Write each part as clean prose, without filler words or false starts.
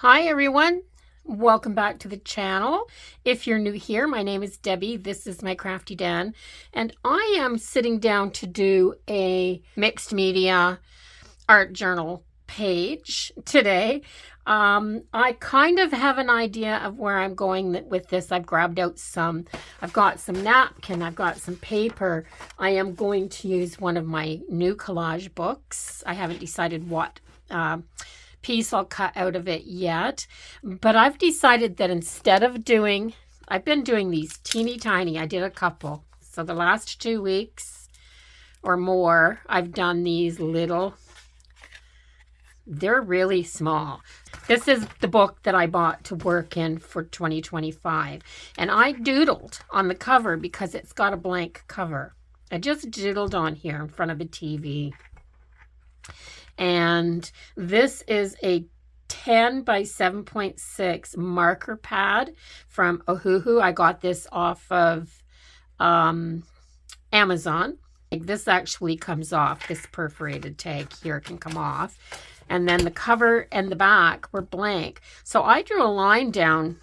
Hi everyone, welcome back to the channel. If you're new here, my name is Debbie. This is my Crafty Den, and I am sitting down to do a mixed media art journal page today. I kind of have an idea of where I'm going with this. I've grabbed out I've got some napkin, I've got some paper. I am going to use one of my new collage books. I haven't decided what piece I'll cut out of it yet, but I've decided that instead of I've been doing these teeny tiny, I did a couple. So the last 2 weeks or more, I've done these little, they're really small. This is the book that I bought to work in for 2025. And I doodled on the cover because it's got a blank cover. I just doodled on here in front of the TV. And this is a 10 by 7.6 marker pad from Ohuhu. I got this off of Amazon. This actually comes off. This perforated tag here can come off. And then the cover and the back were blank. So I drew a line down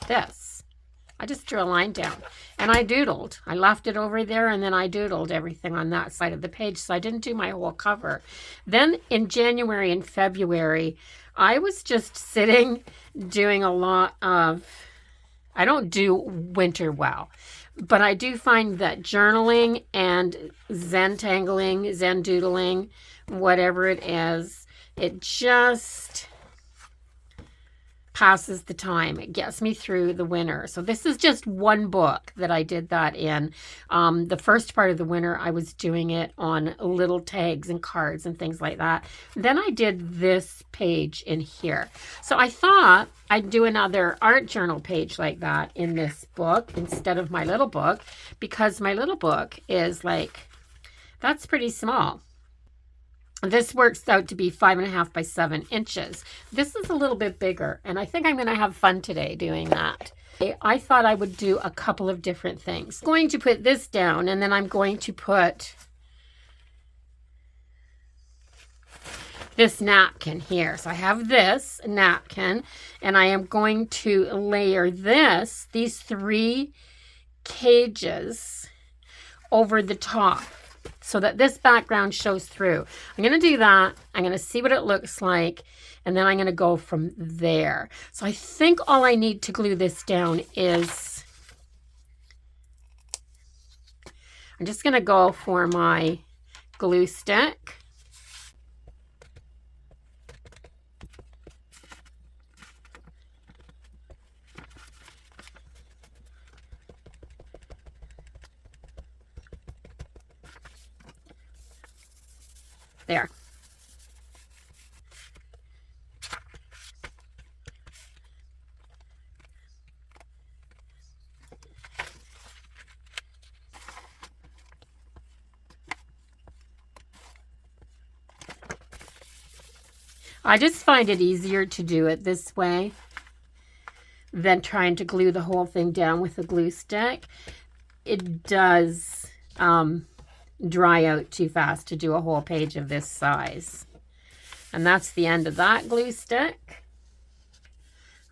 this. I just drew a line down. And I doodled. I left it over there, and then I doodled everything on that side of the page. So I didn't do my whole cover. Then in January and February, I was just sitting doing a lot of, I don't do winter well, but I do find that journaling and Zen tangling, Zen doodling, whatever it is, it just passes the time. It gets me through the winter. So this is just one book that I did that in. The first part of the winter, I was doing it on little tags and cards and things like that. Then I did this page in here. So I thought I'd do another art journal page like that in this book instead of my little book, because my little book is like, that's pretty small. This works out to be 5.5 by 7 inches. This is a little bit bigger, and I think I'm going to have fun today doing that. I thought I would do a couple of different things. I'm going to put this down, and then I'm going to put this napkin here. So I have this napkin, and I am going to layer these 3 cages over the top, so that this background shows through. I'm going to do that. I'm going to see what it looks like, and then I'm going to go from there. So I think all I need to glue this down is, I'm just going to go for my glue stick. There. I just find it easier to do it this way than trying to glue the whole thing down with a glue stick. It does dry out too fast to do a whole page of this size. And that's the end of that glue stick.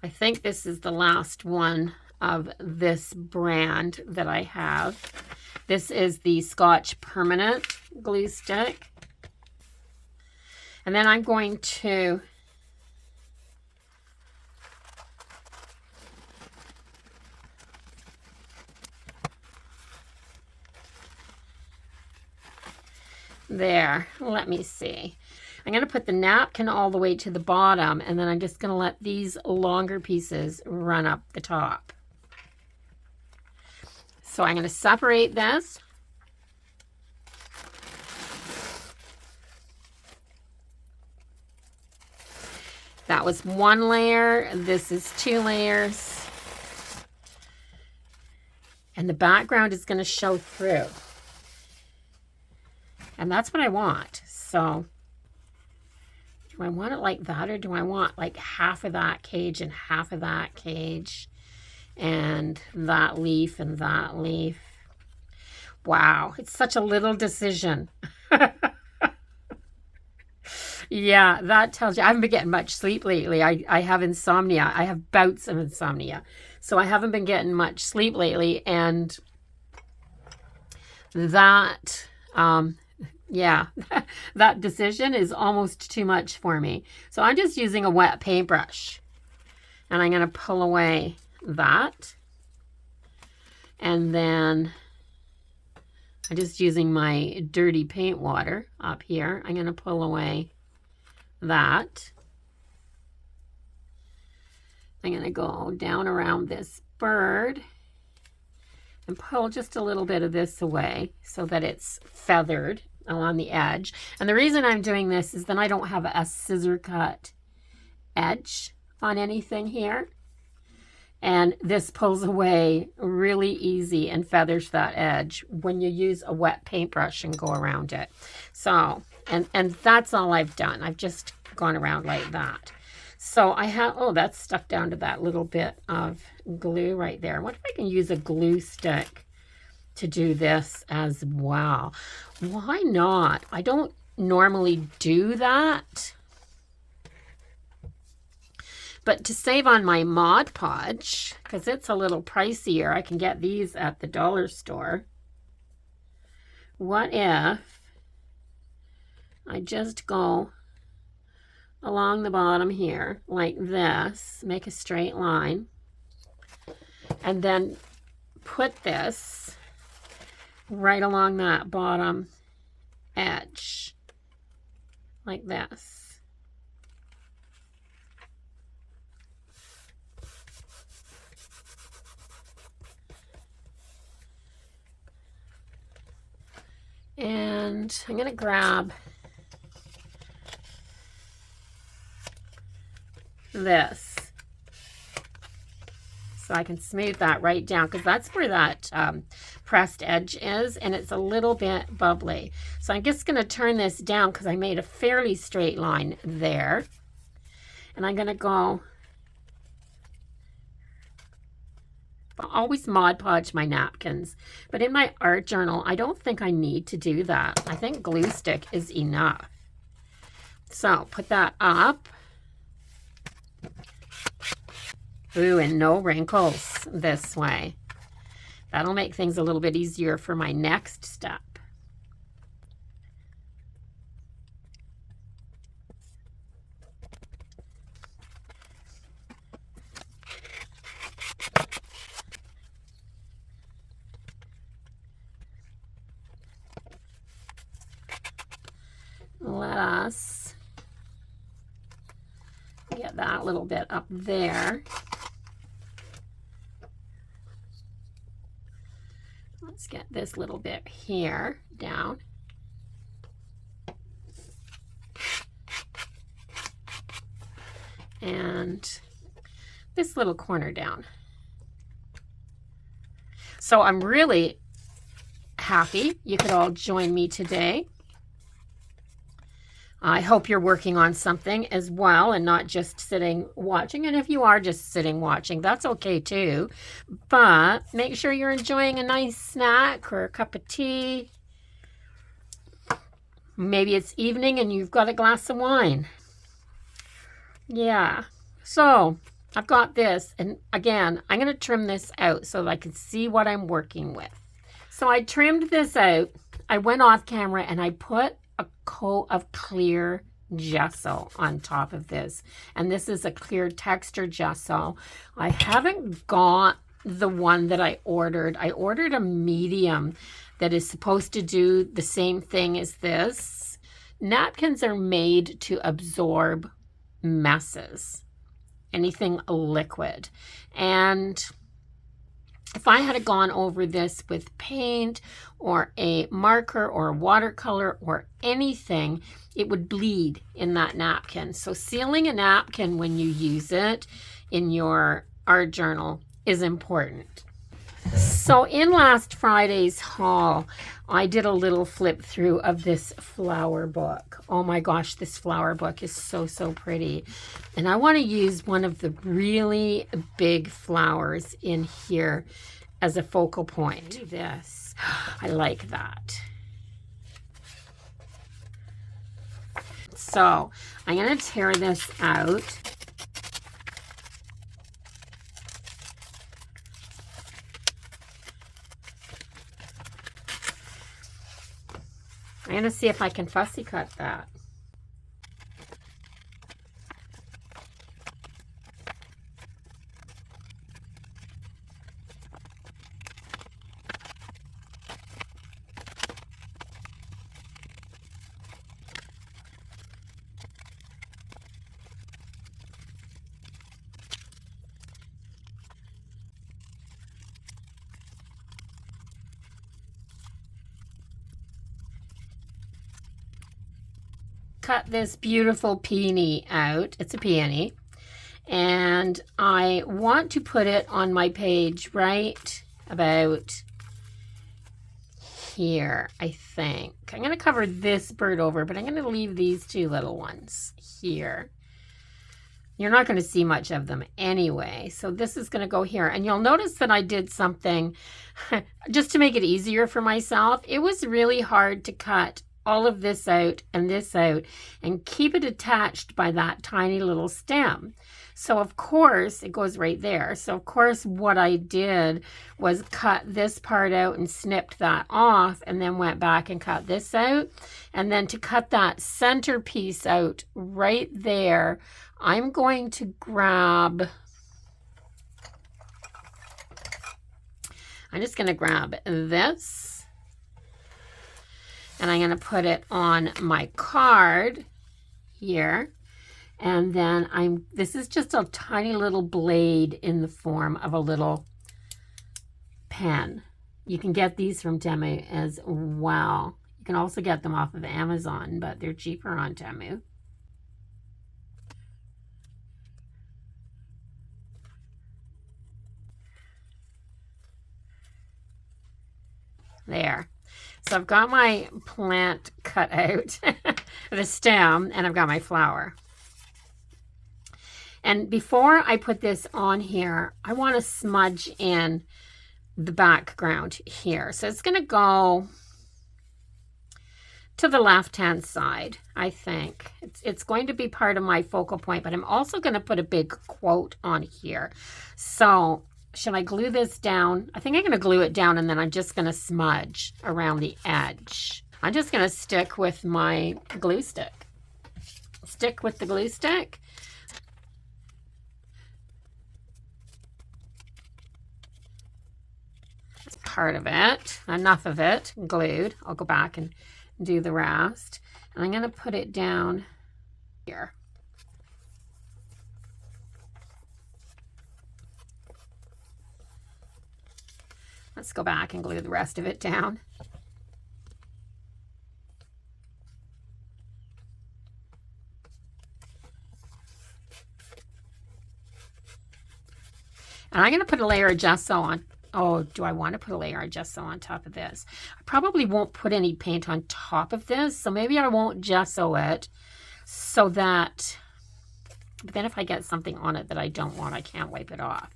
I think this is the last one of this brand that I have. This is the Scotch Permanent glue stick. And then I'm going to there, let me see. I'm going to put the napkin all the way to the bottom, and then I'm just going to let these longer pieces run up the top. So I'm going to separate this. That was 1 layer. This is 2 layers. And the background is going to show through. And that's what I want. So do I want it like that, or do I want like half of that cage and half of that cage and that leaf and that leaf? Wow, it's such a little decision. Yeah, that tells you. I haven't been getting much sleep lately. I have insomnia. I have bouts of insomnia. So I haven't been getting much sleep lately. And that, yeah, that decision is almost too much for me. So I'm just using a wet paintbrush. And I'm going to pull away that. And then I'm just using my dirty paint water up here. I'm going to pull away that. I'm going to go down around this bird and pull just a little bit of this away so that it's feathered along the edge. And the reason I'm doing this is then I don't have a scissor cut edge on anything here. And this pulls away really easy and feathers that edge when you use a wet paintbrush and go around it. So, and that's all I've done. I've just gone around like that. So I have, oh, that's stuck down to that little bit of glue right there. What if I can use a glue stick to do this as well? Why not? I don't normally do that. But to save on my Mod Podge, because it's a little pricier, I can get these at the dollar store. What if I just go along the bottom here like this, make a straight line, and then put this right along that bottom edge like this. And I'm going to grab this so I can smooth that right down, because that's where that pressed edge is, and it's a little bit bubbly. So I'm just going to turn this down because I made a fairly straight line there. And I'm going to go, I always Mod Podge my napkins, but in my art journal, I don't think I need to do that. I think glue stick is enough. So put that up. Ooh, and no wrinkles this way. That'll make things a little bit easier for my next step. Let us get that little bit up there. Let's get this little bit here down. And this little corner down. So I'm really happy you could all join me today. I hope you're working on something as well and not just sitting watching. And if you are just sitting watching, that's okay too. But make sure you're enjoying a nice snack or a cup of tea. Maybe it's evening and you've got a glass of wine. Yeah. So I've got this. And again, I'm going to trim this out so that I can see what I'm working with. So I trimmed this out. I went off camera and I put a coat of clear gesso on top of this, and this is a clear texture gesso. I haven't got the one that I ordered. I ordered a medium that is supposed to do the same thing as this. Napkins are made to absorb messes, anything liquid, and if I had gone over this with paint or a marker or a watercolor or anything, it would bleed in that napkin. So sealing a napkin when you use it in your art journal is important. So in last Friday's haul, I did a little flip through of this flower book. Oh my gosh, this flower book is so, so pretty. And I want to use one of the really big flowers in here as a focal point. Do this. I like that. So I'm going to tear this out. I'm going to see if I can fussy cut that. Cut this beautiful peony out. It's a peony. And I want to put it on my page right about here, I think. I'm going to cover this bird over, but I'm going to leave these two little ones here. You're not going to see much of them anyway. So this is going to go here. And you'll notice that I did something just to make it easier for myself. It was really hard to cut all of this out and keep it attached by that tiny little stem. So of course it goes right there. So of course what I did was cut this part out and snipped that off, and then went back and cut this out. And then to cut that center piece out right there, I'm going to grab, I'm just going to grab this. And I'm going to put it on my card here. And then this is just a tiny little blade in the form of a little pen. You can get these from Temu as well. You can also get them off of Amazon, but they're cheaper on Temu. There. So I've got my plant cut out, the stem, and I've got my flower. And before I put this on here, I want to smudge in the background here. So it's going to go to the left-hand side, I think. It's going to be part of my focal point, but I'm also going to put a big quote on here. So should I glue this down? I think I'm going to glue it down, and then I'm just going to smudge around the edge. I'm just going to stick with my glue stick. Stick with the glue stick. That's part of it. Enough of it glued. I'll go back and do the rest. And I'm going to put it down here. Let's go back and glue the rest of it down. And I'm going to put a layer of gesso on. Oh, do I want to put a layer of gesso on top of this? I probably won't put any paint on top of this, so maybe I won't gesso it so that, but then if I get something on it that I don't want, I can't wipe it off.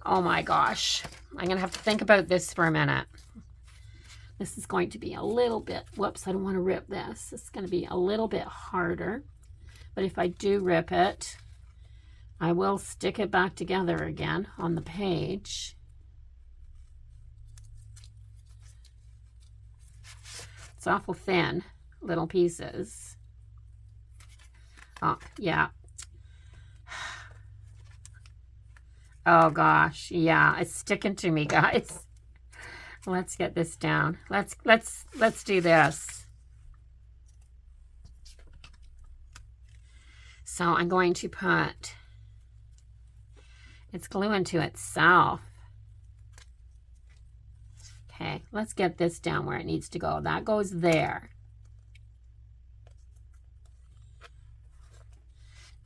Oh my gosh, I'm going to have to think about this for a minute. This is going to be a little bit, whoops, I don't want to rip this. It's going to be a little bit harder, but if I do rip it, I will stick it back together again on the page. It's awful thin, little pieces. Oh, yeah. Oh gosh, yeah, it's sticking to me, guys. Let's get this down. Let's do this. So I'm going to put, it's gluing to itself. Okay, let's get this down where it needs to go. That goes there.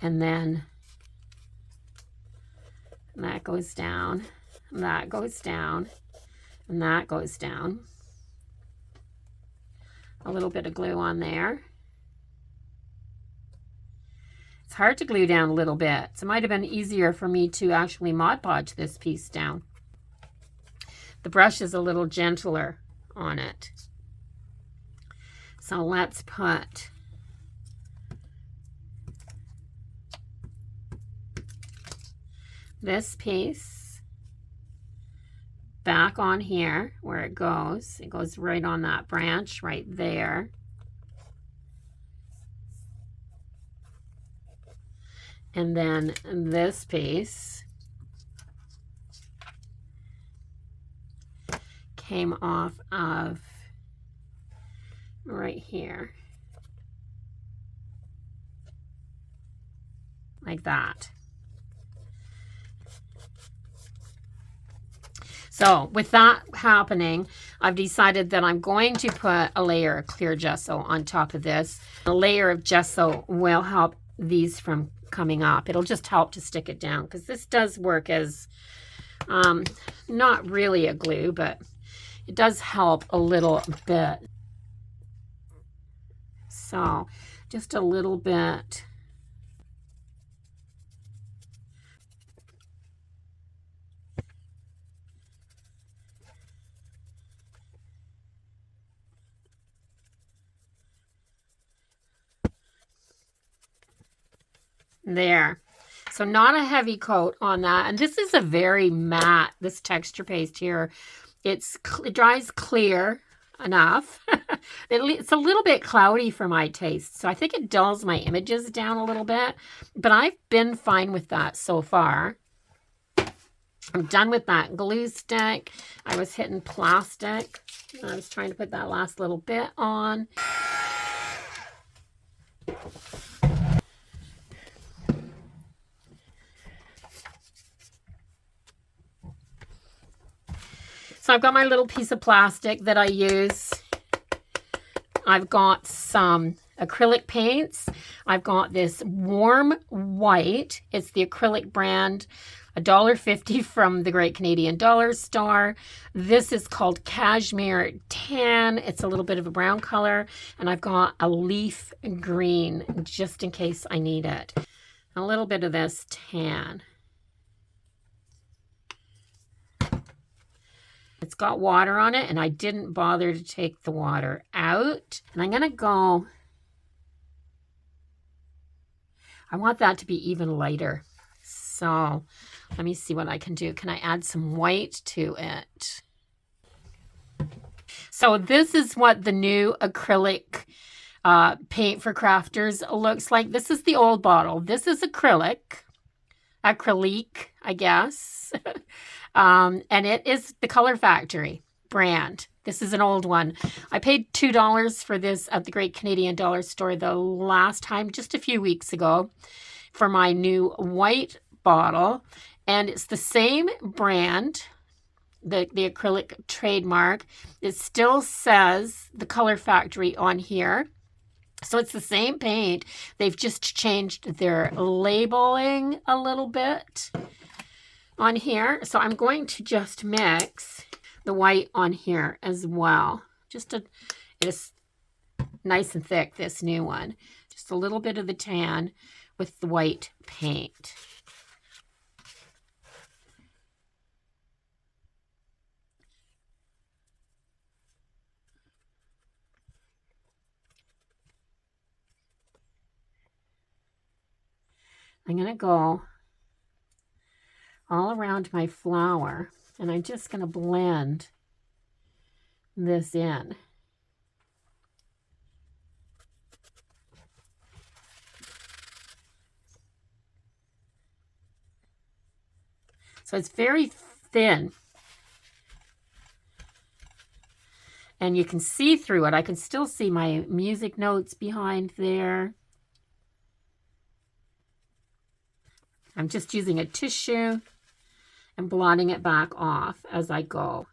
And then that goes down, and that goes down, and that goes down. A little bit of glue on there. It's hard to glue down a little bit. So it might have been easier for me to actually Mod Podge this piece down. The brush is a little gentler on it. So let's put this piece back on here where it goes. It goes right on that branch right there. And then this piece came off of right here. Like that. So with that happening, I've decided that I'm going to put a layer of clear gesso on top of this. A layer of gesso will help these from coming up. It'll just help to stick it down because this does work as not really a glue, but it does help a little bit. So just a little bit. There. So not a heavy coat on that. And this is a very matte, this texture paste here. It dries clear enough. It's a little bit cloudy for my taste. So I think it dulls my images down a little bit. But I've been fine with that so far. I'm done with that glue stick. I was hitting plastic. I was trying to put that last little bit on. So I've got my little piece of plastic that I use. I've got some acrylic paints. I've got this warm white. It's the acrylic brand, $1.50 from the Great Canadian Dollar Store. This is called Cashmere Tan. It's a little bit of a brown color. And I've got a leaf green just in case I need it. A little bit of this tan. It's got water on it, and I didn't bother to take the water out. And I'm going to go, I want that to be even lighter. So let me see what I can do. Can I add some white to it? So this is what the new acrylic paint for crafters looks like. This is the old bottle. This is acrylic, I guess. And it is the Color Factory brand. This is an old one. I paid $2 for this at the Great Canadian Dollar Store the last time, just a few weeks ago, for my new white bottle. And it's the same brand, the acrylic trademark. It still says the Color Factory on here. So it's the same paint. They've just changed their labeling a little bit on here. So I'm going to just mix the white on here as well. It's nice and thick, this new one. Just a little bit of the tan with the white paint. I'm going to go all around my flower, and I'm just going to blend this in. So it's very thin, and you can see through it. I can still see my music notes behind there. I'm just using a tissue and blotting it back off as I go.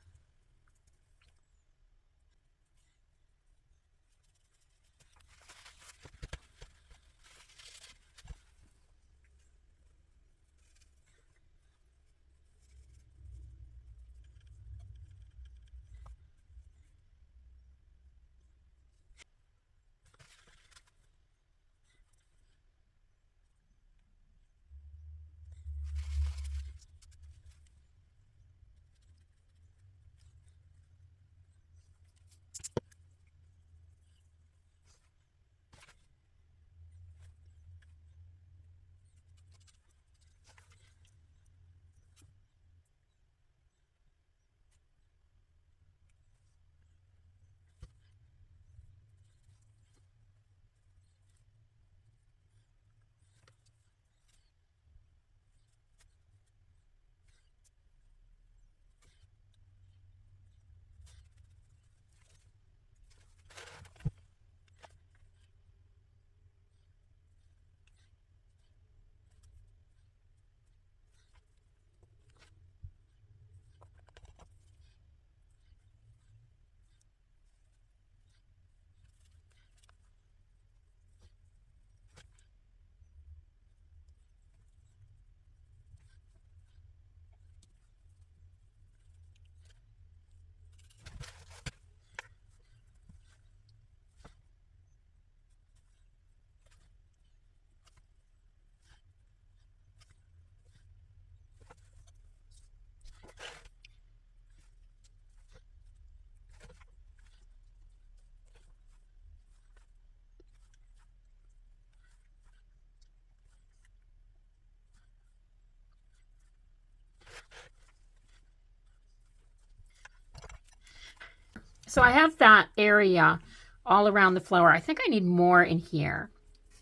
So I have that area all around the flower. I think I need more in here.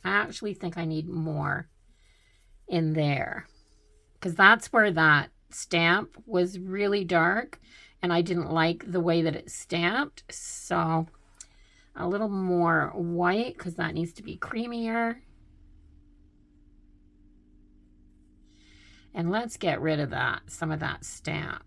I actually think I need more in there, because that's where that stamp was really dark and I didn't like the way that it stamped. So a little more white, because that needs to be creamier. And let's get rid of that, some of that stamp.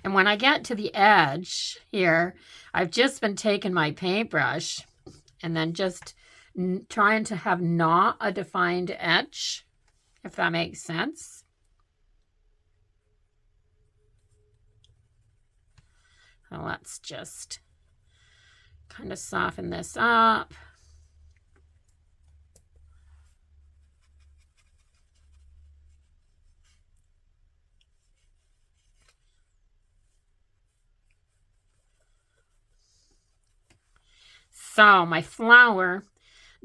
And when I get to the edge here, I've just been taking my paintbrush and then just trying to have not a defined edge, if that makes sense. So let's just kind of soften this up. So my flower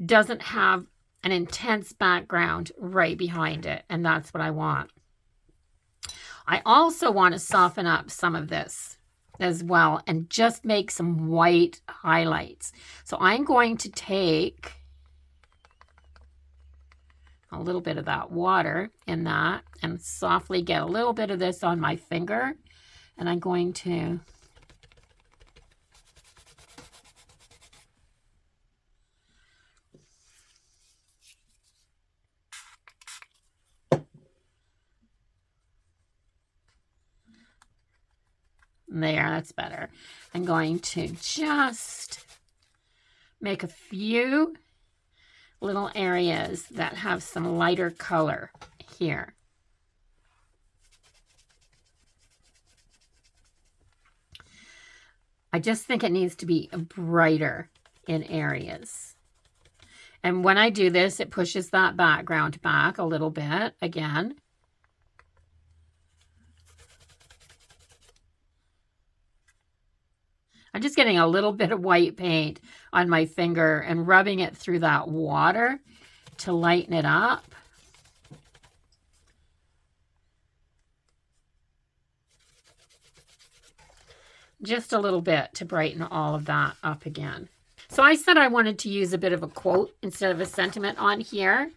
doesn't have an intense background right behind it, and that's what I want. I also want to soften up some of this as well and just make some white highlights. So I'm going to take a little bit of that water in that and softly get a little bit of this on my finger, and I'm going to there, that's better. I'm going to just make a few little areas that have some lighter color here. I just think it needs to be brighter in areas. And when I do this, it pushes that background back a little bit again. I'm just getting a little bit of white paint on my finger and rubbing it through that water to lighten it up. Just a little bit to brighten all of that up again. So I said I wanted to use a bit of a quote instead of a sentiment on here.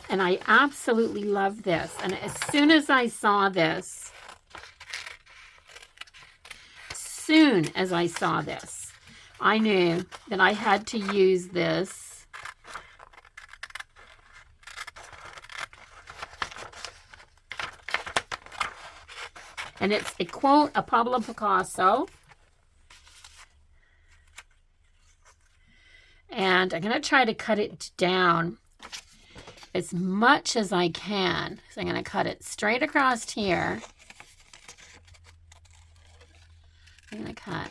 And I absolutely love this. And as soon as I saw this, I knew that I had to use this. And it's a quote, a Pablo Picasso. And I'm going to try to cut it down as much as I can. So I'm going to cut it straight across here. I'm going to cut.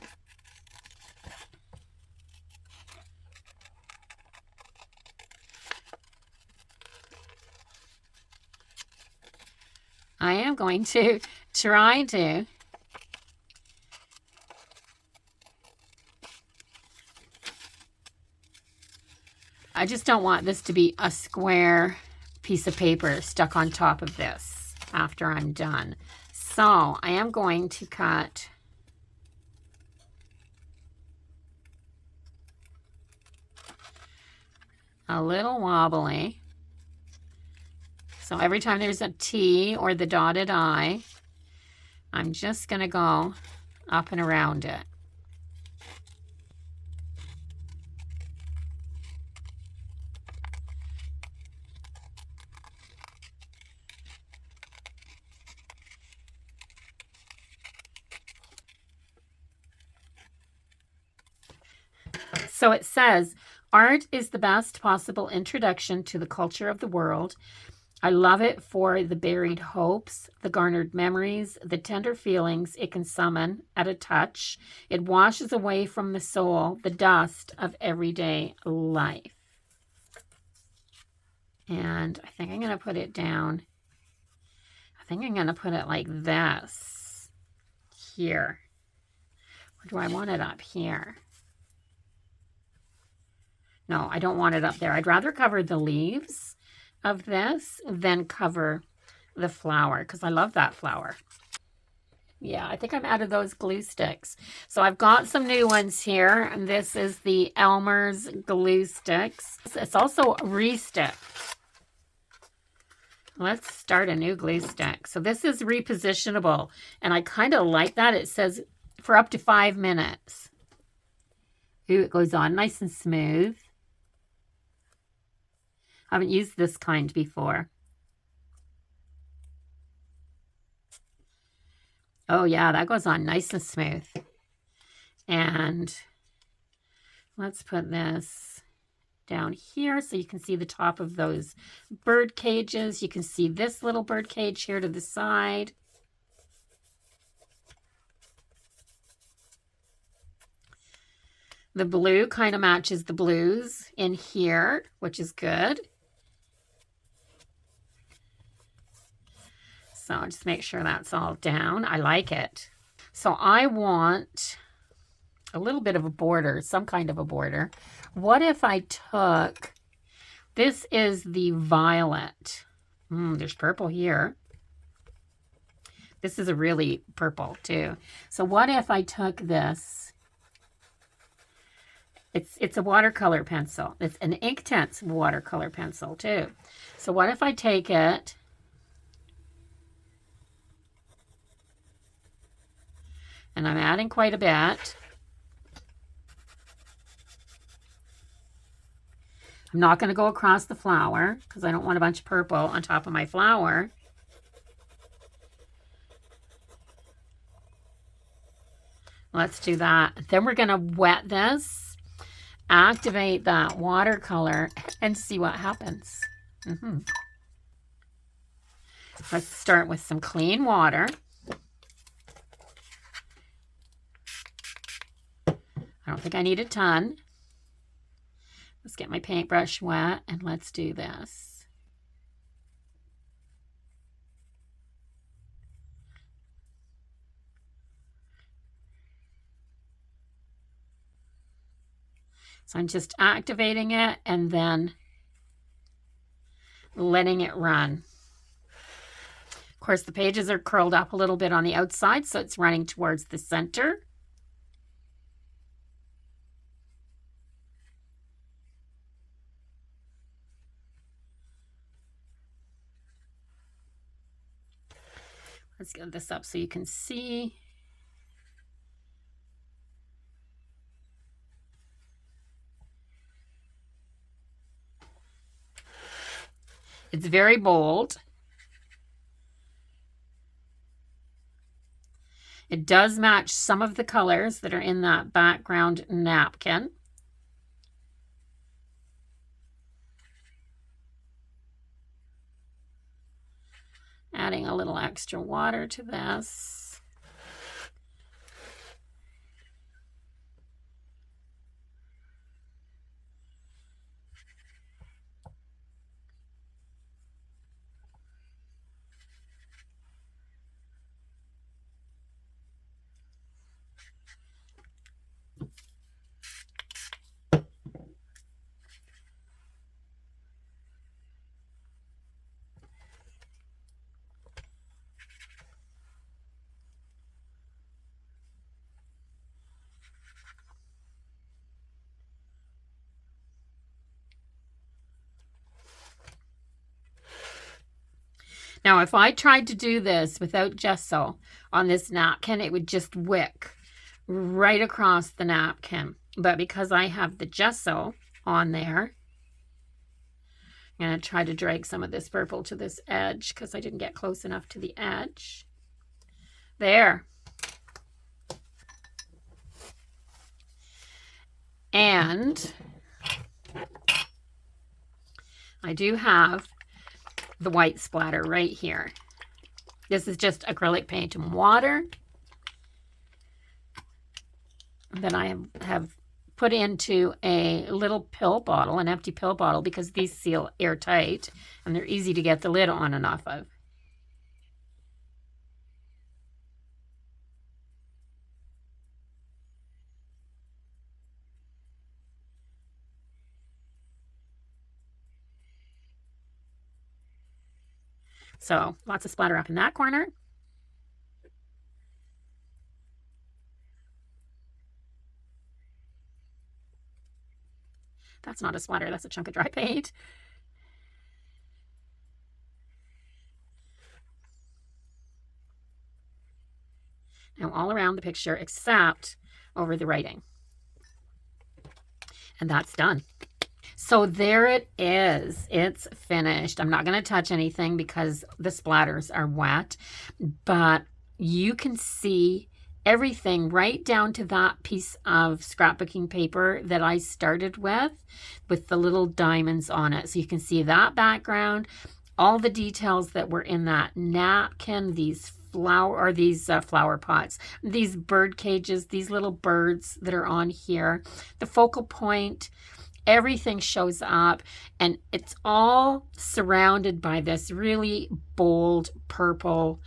I am going to try to I just don't want this to be a square piece of paper stuck on top of this after I'm done. So I am going to cut a little wobbly. So every time there's a T or the dotted I, I'm just going to go up and around it. So it says, art is the best possible introduction to the culture of the world. I love it for the buried hopes, the garnered memories, the tender feelings it can summon at a touch. It washes away from the soul the dust of everyday life. And I think I'm going to put it down. I think I'm going to put it like this here. Or do I want it up here? No, I don't want it up there. I'd rather cover the leaves of this than cover the flower because I love that flower. Yeah, I think I'm out of those glue sticks. So I've got some new ones here, and this is the Elmer's glue sticks. It's also a re-stick. Let's start a new glue stick. So this is repositionable, and I kind of like that. It says for up to 5 minutes. Ooh, it goes on nice and smooth. I haven't used this kind before. Oh yeah, that goes on nice and smooth. And let's put this down here so you can see the top of those bird cages. You can see this little bird cage here to the side. The blue kind of matches the blues in here, which is good. So just make sure that's all down. I like it. So I want a little bit of a border, some kind of a border. What if I took, this is the violet. There's purple here. This is a really purple too. So what if I took this? It's a watercolor pencil. It's an Inktense watercolor pencil too. So what if I take it and I'm adding quite a bit. I'm not going to go across the flower because I don't want a bunch of purple on top of my flower. Let's do that. Then we're going to wet this, activate that watercolor, and see what happens. Let's start with some clean water. I don't think I need a ton. Let's get my paintbrush wet and let's do this. So I'm just activating it and then letting it run. Of course, the pages are curled up a little bit on the outside, so it's running towards the center. Let's get this up so you can see. It's very bold. It does match some of the colors that are in that background napkin. Adding a little extra water to this. Now, if I tried to do this without gesso on this napkin, it would just wick right across the napkin. But because I have the gesso on there, I'm going to try to drag some of this purple to this edge because I didn't get close enough to the edge. There. And I do have the white splatter right here. This is just acrylic paint and water. Then I have put into a little pill bottle, an empty pill bottle, because these seal airtight and they're easy to get the lid on and off of. So lots of splatter up in that corner. That's not a splatter, that's a chunk of dry paint. Now all around the picture except over the writing. And that's done. So there it is. It's finished. I'm not going to touch anything because the splatters are wet, but you can see everything right down to that piece of scrapbooking paper that I started with the little diamonds on it. So you can see that background, all the details that were in that napkin, these flower pots, these bird cages, these little birds that are on here, the focal point, everything shows up, and it's all surrounded by this really bold purple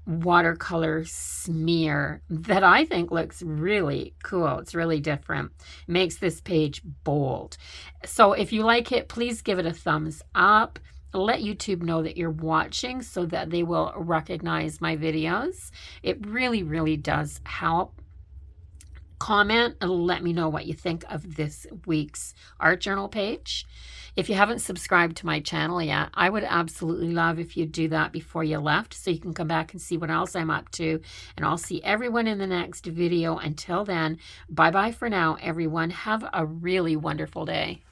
watercolor smear that I think looks really cool. It's really different. Makes this page bold. So if you like it, please give it a thumbs up. Let YouTube know that you're watching so that they will recognize my videos. It really, really does help. Comment and let me know what you think of this week's art journal page. If you haven't subscribed to my channel yet, I would absolutely love if you'd do that before you left so you can come back and see what else I'm up to. And I'll see everyone in the next video. Until then, bye-bye for now, everyone. Have a really wonderful day.